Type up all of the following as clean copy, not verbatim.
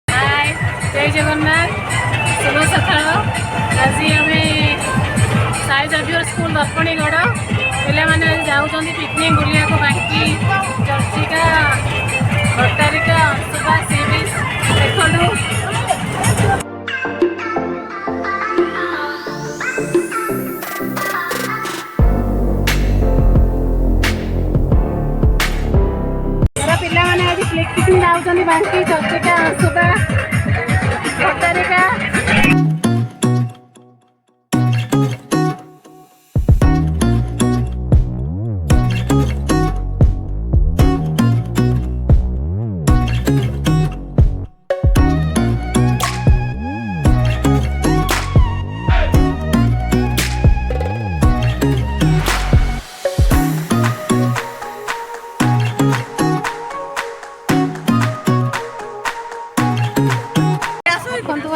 हाय जय जगन्नाथ शुभ सकाल। आज आम साई जावियर स्कूल दर्पणीगढ़ पे जाऊँगी पिकनिक बुलिया बांकी चर्चिका भट्टारिका अंशुपा सी बीच देखु। जाऊँ बांकी चर्चिका अंशुपा भट्टारिका।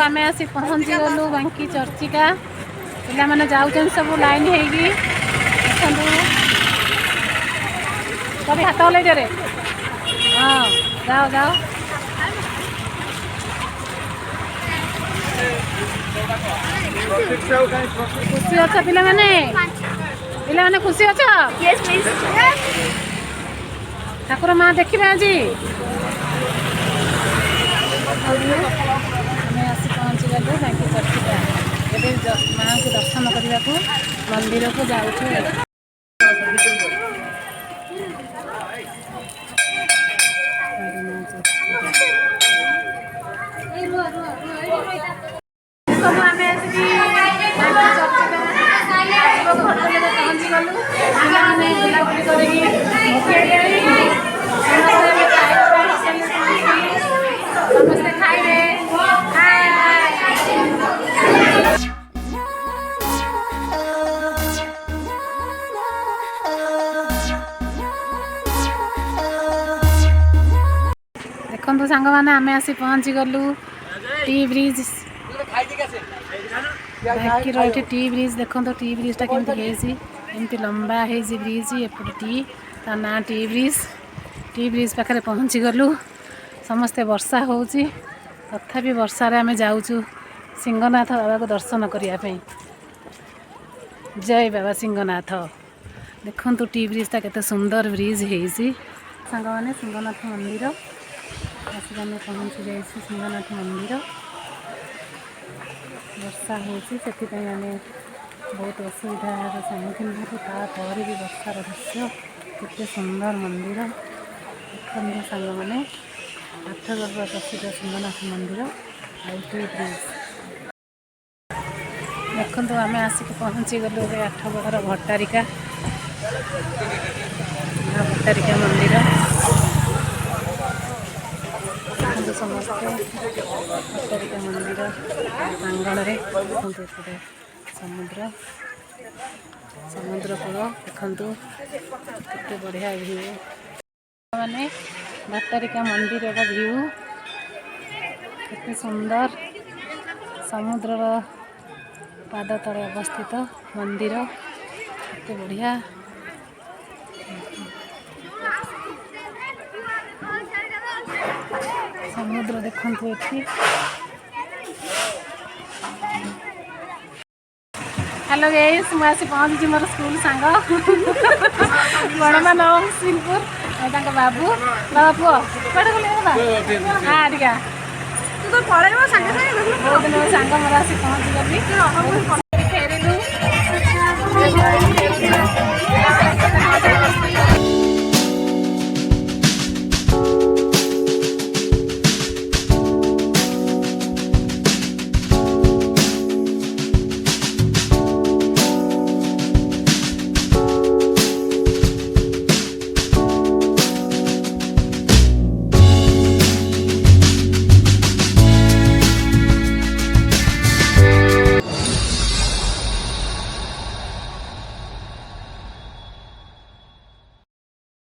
आम आसी पहुँची गलु बांकी चर्चिका पे मैंने जाऊँ सब लाइन होगी कभी हाथ हल रे। हाँ जाओ जाओ खुशी अच्छा पे मैंने खुशी अच्छा ठाकुर माँ देखिए आज आसी पहुँची गलु बांकी चर्चिका माँ को दर्शन करने को मंदिर को जाऊँ। पहुँची गलु बुलाबुली समस्ते खाइबे। देखु सांग मैंने आम आसी पहुँची गलु टी ब्रिज ये टी ब्रिज देखो टी ब्रिजटा केमती लंबा है ब्रिज एपट ता ना टी ब्रिज पाखे पहुँची गलु समस्ते वर्षा होची तथापि वर्षार आम जाऊँ सिंहनाथ बाबा को दर्शन करने। जय बाबा सिंहनाथ देखु टी ब्रिजटा केते सुंदर ब्रिज है सांग मैंने सिंहनाथ मंदिर आसिक आम पहुँची जाइए सिंहनाथ मंदिर। वर्षा होची आम बहुत असुविधार सम्मुखीन होपर भी वर्षार दृश्य केते सुंदर मंदिर देखते सांग मैंने आठगढ़ प्रसिद्ध सिंहनाथ मंदिर टी ब्रिज देखु आम आसिक पहुँची गलु आठगढ़ भट्टारिका मंदिर समस्ते भट्टारिका मंदिर प्रांगण में समुद्र कूल देखु केते बढ़िया व्यू माने भट्टारिका मंदिर व्यू केते सुंदर समुद्र पाद तले अवस्थित मंदिर केते बढ़िया। समुद्र देखु ये। हेलो गाइस मुझे पहुँची मोर स्कूल सांग गणमा नव सिंहपुर बाबू बाबा पुओ कड़े गले हाँ टिका तू तो पढ़ेगा सांगे सांगे बहुत दिन सांग मोर आसी पहुँची गली फेरिलु।